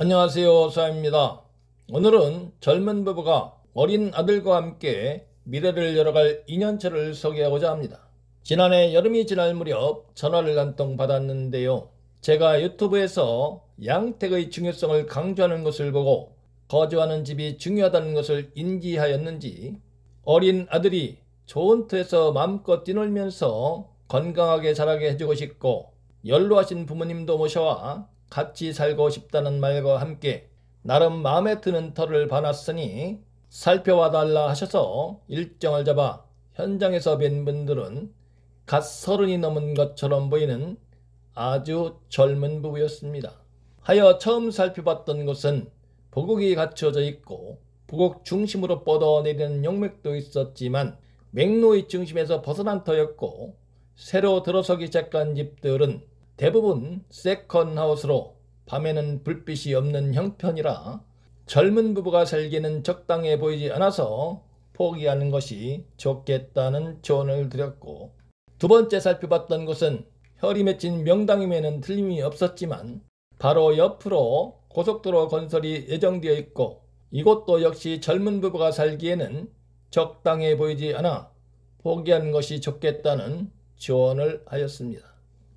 안녕하세요, 사입니다. 오늘은 젊은 부부가 어린 아들과 함께 미래를 열어갈 2년차를 소개하고자 합니다. 지난해 여름이 지날 무렵 전화를 한 통 받았는데요. 제가 유튜브에서 양택의 중요성을 강조하는 것을 보고 거주하는 집이 중요하다는 것을 인지하였는지 어린 아들이 좋은 터에서 마음껏 뛰놀면서 건강하게 자라게 해주고 싶고 연로하신 부모님도 모셔와 같이 살고 싶다는 말과 함께 나름 마음에 드는 터를 봐놨으니 살펴와 달라 하셔서 일정을 잡아 현장에서 뵌 분들은 갓 30이 넘은 것처럼 보이는 아주 젊은 부부였습니다. 하여 처음 살펴봤던 곳은 보곡이 갖춰져 있고 보곡 중심으로 뻗어내리는 용맥도 있었지만 맥로의 중심에서 벗어난 터였고 새로 들어서기 시작한 집들은 대부분 세컨하우스로 밤에는 불빛이 없는 형편이라 젊은 부부가 살기에는 적당해 보이지 않아서 포기하는 것이 좋겠다는 조언을 드렸고, 두 번째 살펴봤던 곳은 혈이 맺힌 명당임에는 틀림이 없었지만 바로 옆으로 고속도로 건설이 예정되어 있고 이곳도 역시 젊은 부부가 살기에는 적당해 보이지 않아 포기하는 것이 좋겠다는 조언을 하였습니다.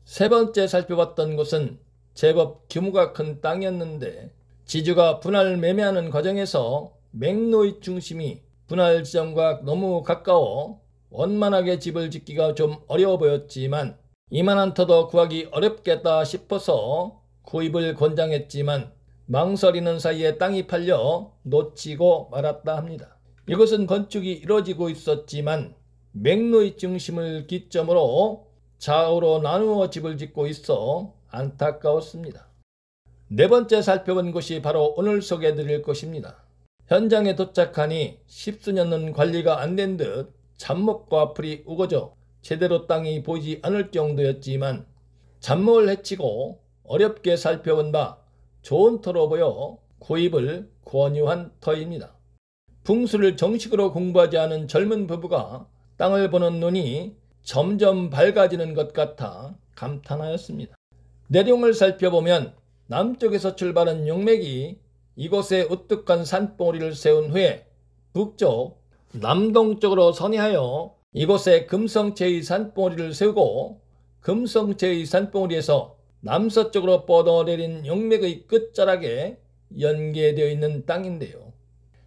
세 번째 살펴봤던 곳은 제법 규모가 큰 땅이었는데 지주가 분할 매매하는 과정에서 맥로의 중심이 분할 지점과 너무 가까워 원만하게 집을 짓기가 좀 어려워 보였지만 이만한 터도 구하기 어렵겠다 싶어서 구입을 권장했지만 망설이는 사이에 땅이 팔려 놓치고 말았다 합니다. 이것은 건축이 이루어지고 있었지만 맥로의 중심을 기점으로 좌우로 나누어 집을 짓고 있어 안타까웠습니다. 네 번째 살펴본 곳이 바로 오늘 소개해드릴 곳입니다. 현장에 도착하니 10수년은 관리가 안 된 듯 잡목과 풀이 우거져 제대로 땅이 보이지 않을 정도였지만 잡목을 해치고 어렵게 살펴본 바 좋은 터로 보여 구입을 권유한 터입니다. 풍수를 정식으로 공부하지 않은 젊은 부부가 땅을 보는 눈이 점점 밝아지는 것 같아 감탄하였습니다. 내용을 살펴보면 남쪽에서 출발한 용맥이 이곳에 우뚝한 산봉우리를 세운 후에 북쪽, 남동쪽으로 선회하여 이곳에 금성체의 산봉우리를 세우고 금성체의 산봉우리에서 남서쪽으로 뻗어내린 용맥의 끝자락에 연계되어 있는 땅인데요.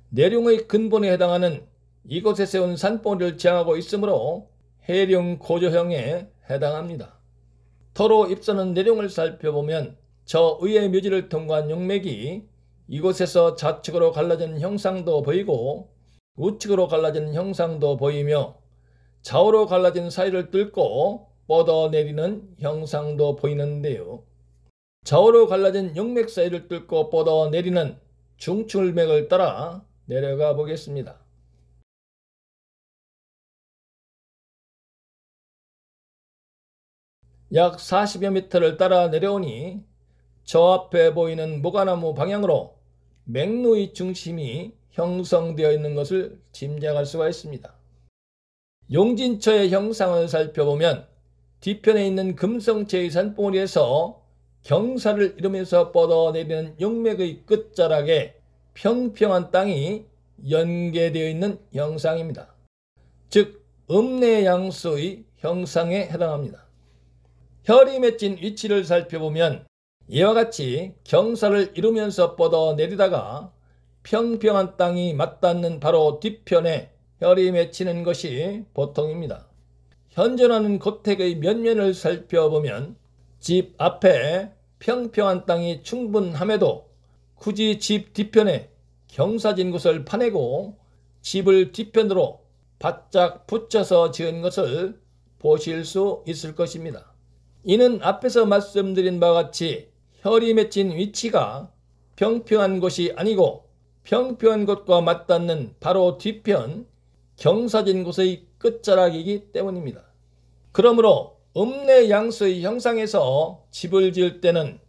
내룡의 근본에 해당하는 이곳에 세운 산봉우리를 지향하고 있으므로 해룡 고조형에 해당합니다. 터로 입서는 내룡을 살펴보면 저 의의 묘지를 통과한 용맥이 이곳에서 좌측으로 갈라지는 형상도 보이고 우측으로 갈라지는 형상도 보이며 좌우로 갈라진 사이를 뚫고 뻗어내리는 형상도 보이는데요. 좌우로 갈라진 용맥 사이를 뚫고 뻗어내리는 중출맥을 따라 내려가 보겠습니다. 약 40여 미터를 따라 내려오니 저 앞에 보이는 모가나무 방향으로 맥로의 중심이 형성되어 있는 것을 짐작할 수가 있습니다. 용진처의 형상을 살펴보면 뒤편에 있는 금성체의 산봉우리에서 경사를 이루면서 뻗어내리는 용맥의 끝자락에 평평한 땅이 연계되어 있는 형상입니다. 즉 음내양수의 형상에 해당합니다. 혈이 맺힌 위치를 살펴보면 이와 같이 경사를 이루면서 뻗어내리다가 평평한 땅이 맞닿는 바로 뒤편에 혈이 맺히는 것이 보통입니다. 현존하는 고택의 면면을 살펴보면 집 앞에 평평한 땅이 충분함에도 굳이 집 뒤편에 경사진 곳을 파내고 집을 뒤편으로 바짝 붙여서 지은 것을 보실 수 있을 것입니다. 이는 앞에서 말씀드린 바와 같이 혈이 맺힌 위치가 평평한 곳이 아니고 평평한 곳과 맞닿는 바로 뒤편 경사진 곳의 끝자락이기 때문입니다. 그러므로 음내양수의 형상에서 집을 지을 때는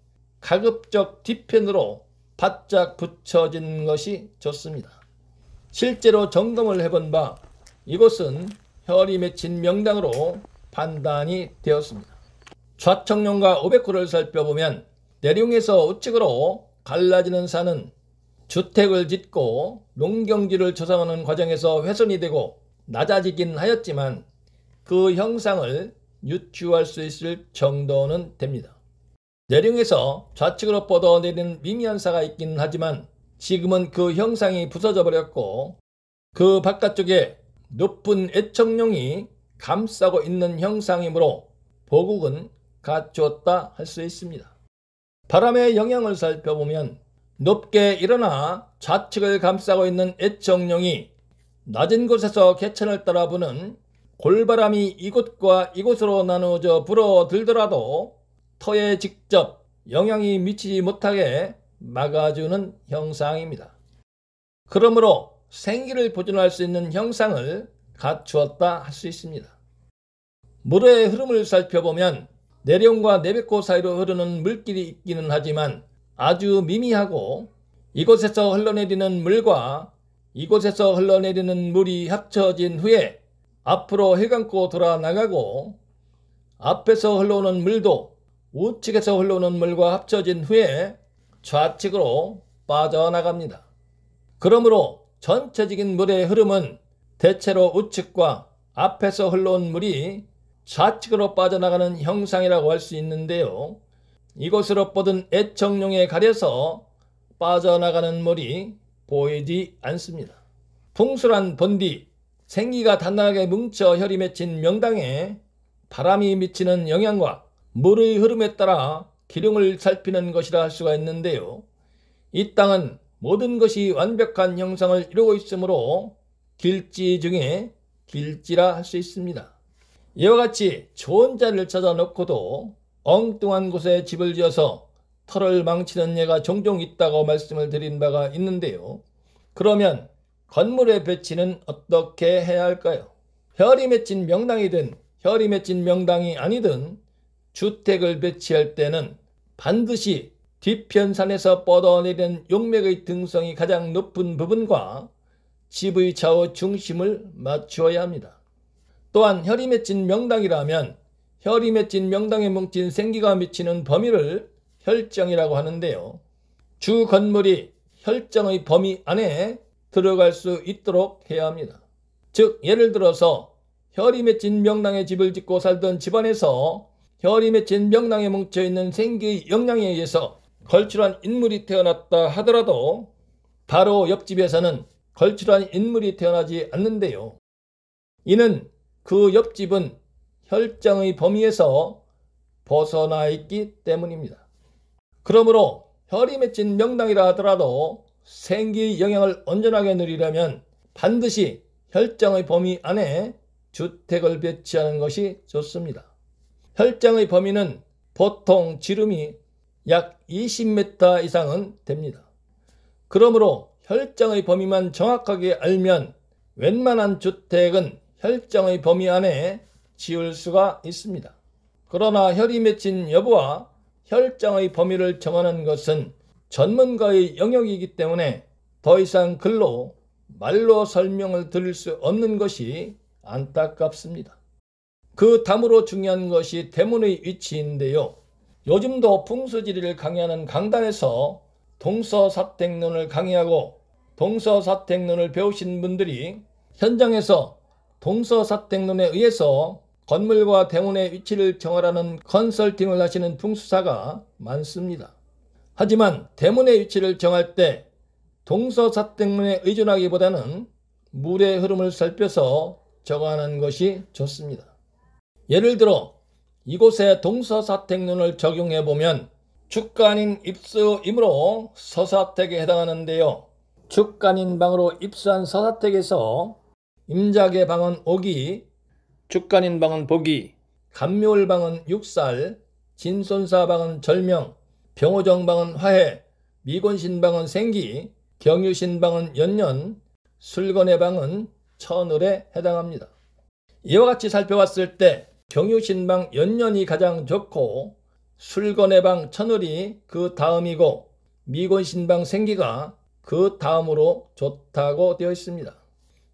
가급적 뒤편으로 바짝 붙여진 것이 좋습니다. 실제로 점검을 해본 바 이곳은 혈이 맺힌 명당으로 판단이 되었습니다. 좌청룡과 500호를 살펴보면 내룡에서 우측으로 갈라지는 산은 주택을 짓고 농경지를 조성하는 과정에서 훼손이 되고 낮아지긴 하였지만 그 형상을 유추할 수 있을 정도는 됩니다. 내륙에서 좌측으로 뻗어내리는 미미한 사가 있긴 하지만 지금은 그 형상이 부서져 버렸고 그 바깥쪽에 높은 애청룡이 감싸고 있는 형상이므로 보국은 갖추었다 할 수 있습니다. 바람의 영향을 살펴보면 높게 일어나 좌측을 감싸고 있는 애청룡이 낮은 곳에서 개천을 따라 부는 골바람이 이곳과 이곳으로 나누어져 불어들더라도 터에 직접 영향이 미치지 못하게 막아주는 형상입니다. 그러므로 생기를 보존할 수 있는 형상을 갖추었다 할 수 있습니다. 물의 흐름을 살펴보면 내륙과 내백호 사이로 흐르는 물길이 있기는 하지만 아주 미미하고 이곳에서 흘러내리는 물과 이곳에서 흘러내리는 물이 합쳐진 후에 앞으로 해감고 돌아 나가고 앞에서 흘러오는 물도 우측에서 흘러오는 물과 합쳐진 후에 좌측으로 빠져나갑니다. 그러므로 전체적인 물의 흐름은 대체로 우측과 앞에서 흘러온 물이 좌측으로 빠져나가는 형상이라고 할 수 있는데요. 이곳으로 뻗은 애청룡에 가려서 빠져나가는 물이 보이지 않습니다. 풍수란 본디 생기가 단단하게 뭉쳐 혈이 맺힌 명당에 바람이 미치는 영향과 물의 흐름에 따라 기륭을 살피는 것이라 할 수가 있는데요. 이 땅은 모든 것이 완벽한 형상을 이루고 있으므로 길지 중에 길지라 할 수 있습니다. 이와 같이 좋은 자리를 찾아 놓고도 엉뚱한 곳에 집을 지어서 터를 망치는 예가 종종 있다고 말씀을 드린 바가 있는데요. 그러면 건물의 배치는 어떻게 해야 할까요? 혈이 맺힌 명당이든 혈이 맺힌 명당이 아니든 주택을 배치할 때는 반드시 뒤편산에서 뻗어내리는 용맥의 등성이 가장 높은 부분과 집의 좌우 중심을 맞추어야 합니다. 또한 혈이 맺힌 명당이라면 혈이 맺힌 명당에 뭉친 생기가 미치는 범위를 혈정이라고 하는데요. 주 건물이 혈정의 범위 안에 들어갈 수 있도록 해야 합니다. 즉 예를 들어서 혈이 맺힌 명당에 집을 짓고 살던 집안에서 혈이 맺힌 명당에 뭉쳐있는 생기의 영향에 의해서 걸출한 인물이 태어났다 하더라도 바로 옆집에서는 걸출한 인물이 태어나지 않는데요. 이는 그 옆집은 혈정의 범위에서 벗어나 있기 때문입니다. 그러므로 혈이 맺힌 명당이라 하더라도 생기의 영향을 온전하게 누리려면 반드시 혈정의 범위 안에 주택을 배치하는 것이 좋습니다. 혈정의 범위는 보통 지름이 약 20m 이상은 됩니다. 그러므로 혈정의 범위만 정확하게 알면 웬만한 주택은 혈정의 범위 안에 지을 수가 있습니다. 그러나 혈이 맺힌 여부와 혈정의 범위를 정하는 것은 전문가의 영역이기 때문에 더 이상 글로 말로 설명을 드릴 수 없는 것이 안타깝습니다. 그 다음으로 중요한 것이 대문의 위치인데요. 요즘도 풍수지리를 강의하는 강단에서 동서사택론을 강의하고 동서사택론을 배우신 분들이 현장에서 동서사택론에 의해서 건물과 대문의 위치를 정하라는 컨설팅을 하시는 풍수사가 많습니다. 하지만 대문의 위치를 정할 때 동서사택론에 의존하기보다는 물의 흐름을 살펴서 정하는 것이 좋습니다. 예를 들어 이곳에 동서사택론을 적용해보면 주간인 입수이므로 서사택에 해당하는데요. 주간인 방으로 입수한 서사택에서 임자계 방은 오기, 주간인 방은 보기, 간묘을 방은 육살, 진손사 방은 절명, 병호정 방은 화해, 미곤신 방은 생기, 경유신 방은 연년, 술건의 방은 천을에 해당합니다. 이와 같이 살펴봤을 때 경유신 방 연년이 가장 좋고 술건의 방 천을이 그 다음이고 미곤신 방 생기가 그 다음으로 좋다고 되어 있습니다.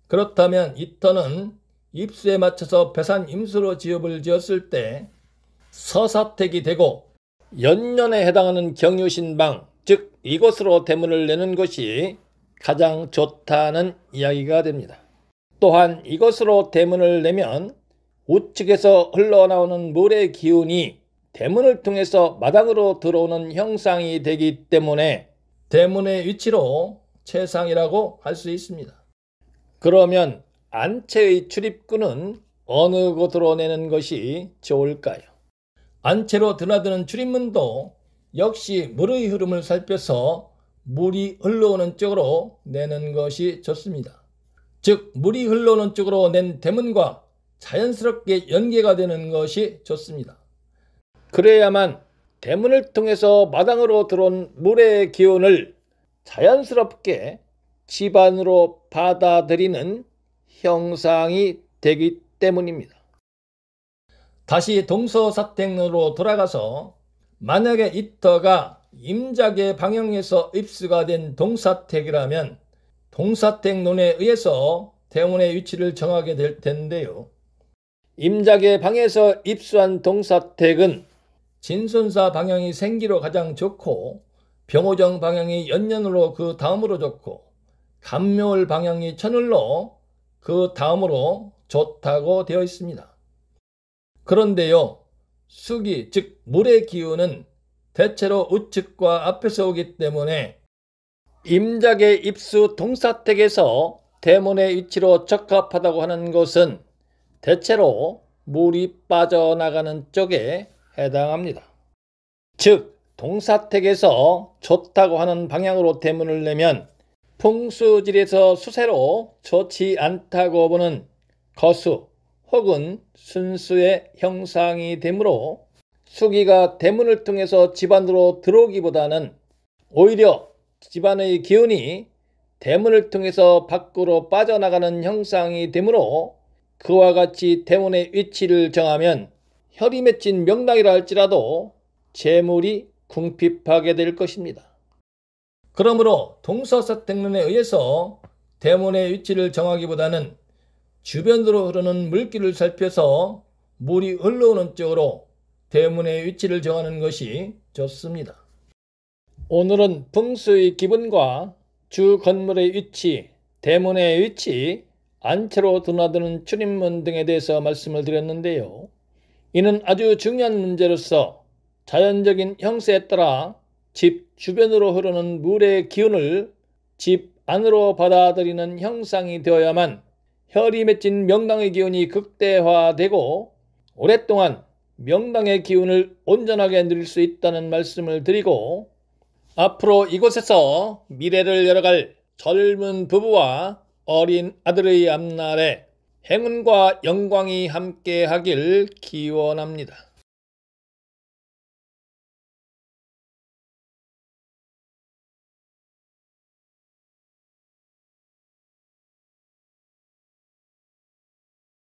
그렇다면 이 터는 입수에 맞춰서 배산 임수로 지읍을 지었을 때 서사택이 되고 연년에 해당하는 경유신방, 즉 이곳으로 대문을 내는 것이 가장 좋다는 이야기가 됩니다. 또한 이것으로 대문을 내면 우측에서 흘러나오는 물의 기운이 대문을 통해서 마당으로 들어오는 형상이 되기 때문에 대문의 위치로 최상이라고 할 수 있습니다. 그러면 안채의 출입구는 어느 곳으로 내는 것이 좋을까요? 안채로 드나드는 출입문도 역시 물의 흐름을 살펴서 물이 흘러오는 쪽으로 내는 것이 좋습니다. 즉 물이 흘러오는 쪽으로 낸 대문과 자연스럽게 연계가 되는 것이 좋습니다. 그래야만 대문을 통해서 마당으로 들어온 물의 기운을 자연스럽게 집 안으로 받아들이는 형상이 되기 때문입니다. 다시 동서사택론으로 돌아가서 만약에 이터가 임작의 방향에서 입수가 된 동사택이라면 동사택론에 의해서 대문의 위치를 정하게 될 텐데요. 임작의 방에서 입수한 동사택은 진손사 방향이 생기로 가장 좋고 병오정 방향이 연년으로 그 다음으로 좋고 간묘월 방향이 천을로 그 다음으로 좋다고 되어 있습니다. 그런데요, 수기 즉 물의 기운은 대체로 우측과 앞에서 오기 때문에 임작의 입수 동사택에서 대문의 위치로 적합하다고 하는 것은 대체로 물이 빠져나가는 쪽에 해당합니다. 즉 동사택에서 좋다고 하는 방향으로 대문을 내면 풍수질에서 수세로 좋지 않다고 보는 거수 혹은 순수의 형상이 되므로 수기가 대문을 통해서 집안으로 들어오기보다는 오히려 집안의 기운이 대문을 통해서 밖으로 빠져나가는 형상이 되므로 그와 같이 대문의 위치를 정하면 혈이 맺힌 명당이라 할지라도 재물이 궁핍하게 될 것입니다. 그러므로 동서사택론에 의해서 대문의 위치를 정하기보다는 주변으로 흐르는 물길을 살펴서 물이 흘러오는 쪽으로 대문의 위치를 정하는 것이 좋습니다. 오늘은 풍수의 기분과 주 건물의 위치, 대문의 위치, 안채로 드나드는 출입문 등에 대해서 말씀을 드렸는데요. 이는 아주 중요한 문제로서 자연적인 형세에 따라 집 주변으로 흐르는 물의 기운을 집 안으로 받아들이는 형상이 되어야만 혈이 맺힌 명당의 기운이 극대화되고 오랫동안 명당의 기운을 온전하게 누릴 수 있다는 말씀을 드리고 앞으로 이곳에서 미래를 열어갈 젊은 부부와 어린 아들의 앞날에 행운과 영광이 함께하길 기원합니다.